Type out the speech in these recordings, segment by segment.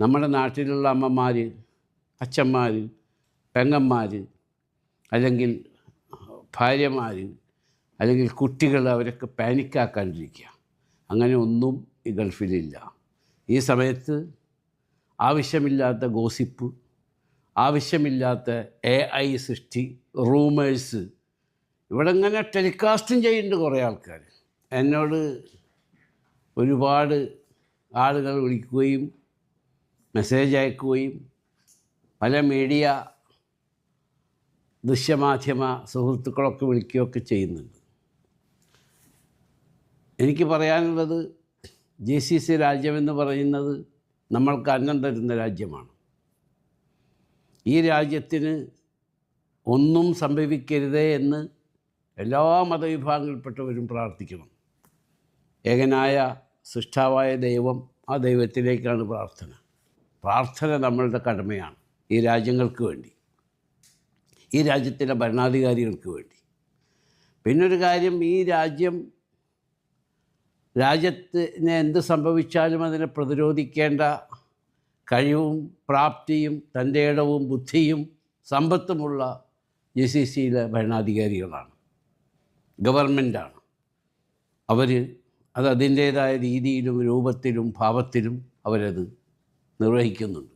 നമ്മുടെ നാട്ടിലുള്ള അമ്മമാർ, അച്ഛന്മാർ, പെങ്ങന്മാർ, അല്ലെങ്കിൽ ഭാര്യമാർ, അല്ലെങ്കിൽ കുട്ടികൾ, അവരൊക്കെ പാനിക്കാക്കാണ്ടിരിക്കുക. അങ്ങനെ ഒന്നും ഈ ഗൾഫിലില്ല. ഈ സമയത്ത് ആവശ്യമില്ലാത്ത ഗോസിപ്പ്, ആവശ്യമില്ലാത്ത AI സൃഷ്ടി, റൂമേഴ്സ് ഇവിടെ ഇങ്ങനെ ടെലികാസ്റ്റും ചെയ്യുന്നുണ്ട് കുറേ ആൾക്കാർ. എന്നോട് ഒരുപാട് ആളുകൾ വിളിക്കുകയും മെസ്സേജ് അയക്കുകയും പല മീഡിയ ദൃശ്യമാധ്യമ സുഹൃത്തുക്കളൊക്കെ വിളിക്കുകയൊക്കെ ചെയ്യുന്നുണ്ട്. എനിക്ക് പറയാനുള്ളത്, GCC രാജ്യമെന്ന് പറയുന്നത് നമ്മൾക്ക് അന്നം തരുന്ന രാജ്യമാണ്. ഈ രാജ്യത്തിന് ഒന്നും സംഭവിക്കരുതേ എന്ന് എല്ലാ മതവിഭാഗങ്ങളിൽപ്പെട്ടവരും പ്രാർത്ഥിക്കണം. ഏകനായ സൃഷ്ടാവായ ദൈവം, ആ ദൈവത്തിലേക്കാണ് പ്രാർത്ഥന നമ്മളുടെ കടമയാണ്. ഈ രാജ്യങ്ങൾക്ക് വേണ്ടി, ഈ രാജ്യത്തിലെ ഭരണാധികാരികൾക്ക് വേണ്ടി. പിന്നൊരു കാര്യം, ഈ രാജ്യത്തിന് എന്ത് സംഭവിച്ചാലും അതിനെ പ്രതിരോധിക്കേണ്ട കഴിവും പ്രാപ്തിയും തൻ്റെ ഇടവും ബുദ്ധിയും സമ്പത്തുമുള്ള GCCയിലെ ഭരണാധികാരികളാണ്, ഗവൺമെൻറ്റാണ്. അത് അതിൻ്റേതായ രീതിയിലും രൂപത്തിലും ഭാവത്തിലും അവരത് നിർവഹിക്കുന്നുണ്ട്.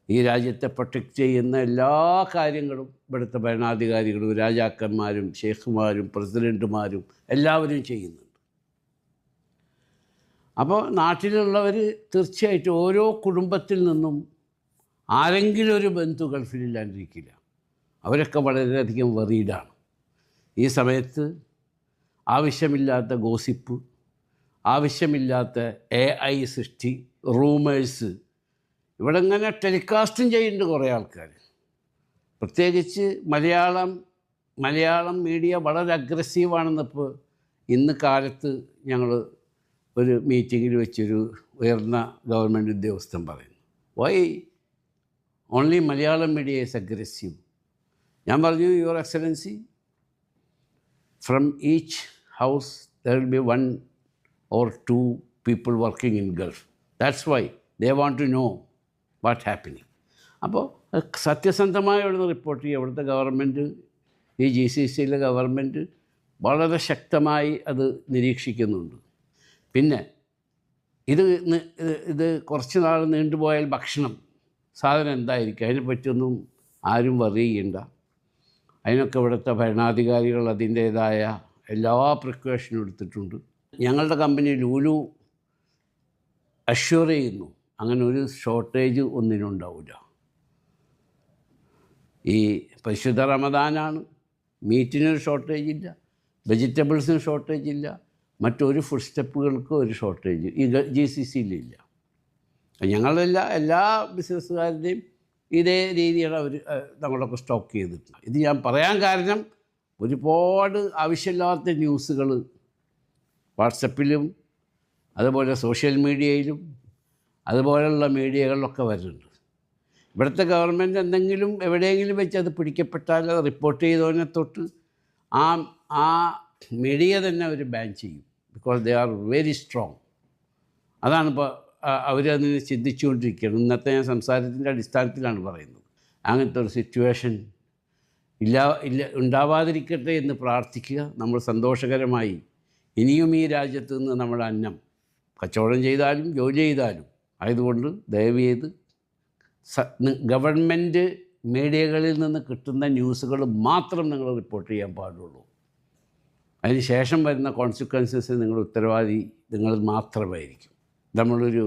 ഈ രാജ്യത്തെ പ്രൊട്ടക്റ്റ് ചെയ്യുന്ന എല്ലാ കാര്യങ്ങളും ഇവിടുത്തെ ഭരണാധികാരികളും രാജാക്കന്മാരും ഷെയ്ഖുമാരും പ്രസിഡൻറ്റുമാരും എല്ലാവരും ചെയ്യുന്നുണ്ട്. അപ്പോൾ നാട്ടിലുള്ളവർ തീർച്ചയായിട്ടും ഓരോ കുടുംബത്തിൽ നിന്നും ആരെങ്കിലും ഒരു ബന്ധു ഗൾഫിലില്ലാണ്ടിരിക്കില്ല. അവരൊക്കെ വളരെയധികം വറീഡാണ്. ഈ സമയത്ത് ആവശ്യമില്ലാത്ത ഗോസിപ്പ്, ആവശ്യമില്ലാത്ത AI സൃഷ്ടി, റൂമേഴ്സ് ഇവിടെ ഇങ്ങനെ ടെലികാസ്റ്റും ചെയ്യുന്നുണ്ട് കുറേ ആൾക്കാർ. പ്രത്യേകിച്ച് മലയാളം മീഡിയ വളരെ അഗ്രസീവാണെന്നിപ്പോൾ ഇന്ന് കാലത്ത് ഞങ്ങൾ ഒരു മീറ്റിങ്ങിൽ വെച്ചൊരു ഉയർന്ന ഗവൺമെൻറ് ഉദ്യോഗസ്ഥൻ പറയുന്നു, why only Malayalam media is aggressive. ഞാൻ പറഞ്ഞു, your excellency, from each house there will be 1 or 2 people working in Gulf. That's why they want to know what happening. അപ്പോൾ സത്യസന്ധമായ ഒരു റിപ്പോർട്ട് ചെയ്യുക. ഇവിടുത്തെ ഗവൺമെൻറ്, ഈ GCCയിലെ ഗവൺമെൻറ് വളരെ ശക്തമായി അത് നിരീക്ഷിക്കുന്നുണ്ട്. പിന്നെ ഇത് കുറച്ച് നാൾ നീണ്ടുപോയാൽ സാധനം എന്തായിരിക്കും, അതിനെപ്പറ്റിയൊന്നും ആരും വറി ചെയ്യണ്ട. അതിനൊക്കെ ഇവിടുത്തെ ഭരണാധികാരികൾ അതിൻ്റേതായ എല്ലാ പ്രിക്കോഷനും എടുത്തിട്ടുണ്ട്. ഞങ്ങളുടെ കമ്പനി ലൂലു അഷ്വർ ചെയ്യുന്നു, അങ്ങനെ ഒരു ഷോർട്ടേജ് ഒന്നിനും ഉണ്ടാവില്ല. ഈ പരിശുദ്ധ റമദാനാണ്, മീറ്റിനൊരു ഷോർട്ടേജ് ഇല്ല, വെജിറ്റബിൾസിന് ഷോർട്ടേജ് ഇല്ല, മറ്റൊരു ഫുഡ് സ്റ്റെപ്പുകൾക്കും ഒരു ഷോർട്ടേജ് ഈ GCCയിലില്ല. എല്ലാ ബിസിനസ്സുകാരുടെയും ഇതേ രീതിയാണ് അവർ നമ്മളൊക്കെ സ്റ്റോക്ക് ചെയ്തിട്ടുണ്ട്. ഇത് ഞാൻ പറയാൻ കാരണം, ഒരുപാട് ആവശ്യമില്ലാത്ത ന്യൂസുകൾ വാട്സപ്പിലും അതുപോലെ സോഷ്യൽ മീഡിയയിലും അതുപോലെയുള്ള മീഡിയകളിലൊക്കെ വരുന്നുണ്ട്. ഇവിടുത്തെ ഗവൺമെൻറ് എന്തെങ്കിലും എവിടെയെങ്കിലും വെച്ച് അത് പിടിക്കപ്പെട്ടാൽ അത് റിപ്പോർട്ട് ചെയ്തവനെ തൊട്ട് ആ മീഡിയ തന്നെ അവർ ബാൻ ചെയ്യും. Because they are very strong. അതാണ് ഇപ്പോൾ അവരതിന് ചിന്തിച്ചുകൊണ്ടിരിക്കുകയാണ്. ഇന്നത്തെ ഞാൻ സംസാരത്തിൻ്റെ അടിസ്ഥാനത്തിലാണ് പറയുന്നത്. അങ്ങനത്തെ ഒരു സിറ്റുവേഷൻ ഉണ്ടാവാതിരിക്കട്ടെ എന്ന് പ്രാർത്ഥിക്കുക. നമ്മൾ സന്തോഷകരമായി ഇനിയും ഈ രാജ്യത്ത് നിന്ന് നമ്മുടെ അന്നം കച്ചവടം ചെയ്താലും ജോലി ചെയ്താലും ആയതുകൊണ്ട് ദയവ് ചെയ്ത് ഗവൺമെൻറ് മീഡിയകളിൽ നിന്ന് കിട്ടുന്ന ന്യൂസുകൾ മാത്രം നിങ്ങൾ റിപ്പോർട്ട് ചെയ്യാൻ പാടുള്ളൂ. അതിന് ശേഷം വരുന്ന കോൺസിക്വൻസസ് നിങ്ങൾ മാത്രമായിരിക്കും. നമ്മളൊരു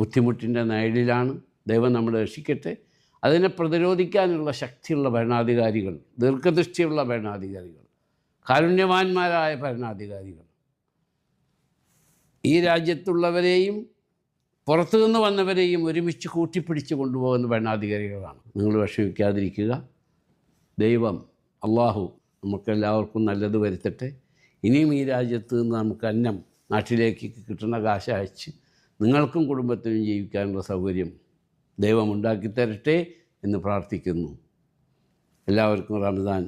ബുദ്ധിമുട്ടിൻ്റെ നിഴലിലാണ്. ദൈവം നമ്മളെ രക്ഷിക്കട്ടെ. അതിനെ പ്രതിരോധിക്കാനുള്ള ശക്തിയുള്ള ഭരണാധികാരികൾ, ദീർഘദൃഷ്ടിയുള്ള ഭരണാധികാരികൾ, കാരുണ്യവാന്മാരായ ഭരണാധികാരികൾ, ഈ രാജ്യത്തുള്ളവരെയും പുറത്തുനിന്ന് വന്നവരെയും ഒരുമിച്ച് കൂട്ടിപ്പിടിച്ച് കൊണ്ടുപോകുന്ന ഭരണാധികാരികളാണ്. നിങ്ങൾ വിഷമിക്കാതിരിക്കുക. ദൈവം അള്ളാഹു നമുക്കെല്ലാവർക്കും നല്ലത് വരുത്തട്ടെ. ഇനിയും ഈ രാജ്യത്ത് നിന്ന് നമുക്ക് അന്നം നാട്ടിലേക്ക് കിട്ടുന്ന കാശ് അയച്ച് നിങ്ങൾക്കും കുടുംബത്തിനും ജീവിക്കാനുള്ള സൗകര്യം ദൈവം ഉണ്ടാക്കി തരട്ടെ എന്ന് പ്രാർത്ഥിക്കുന്നു. എല്ലാവർക്കും റമദാൻ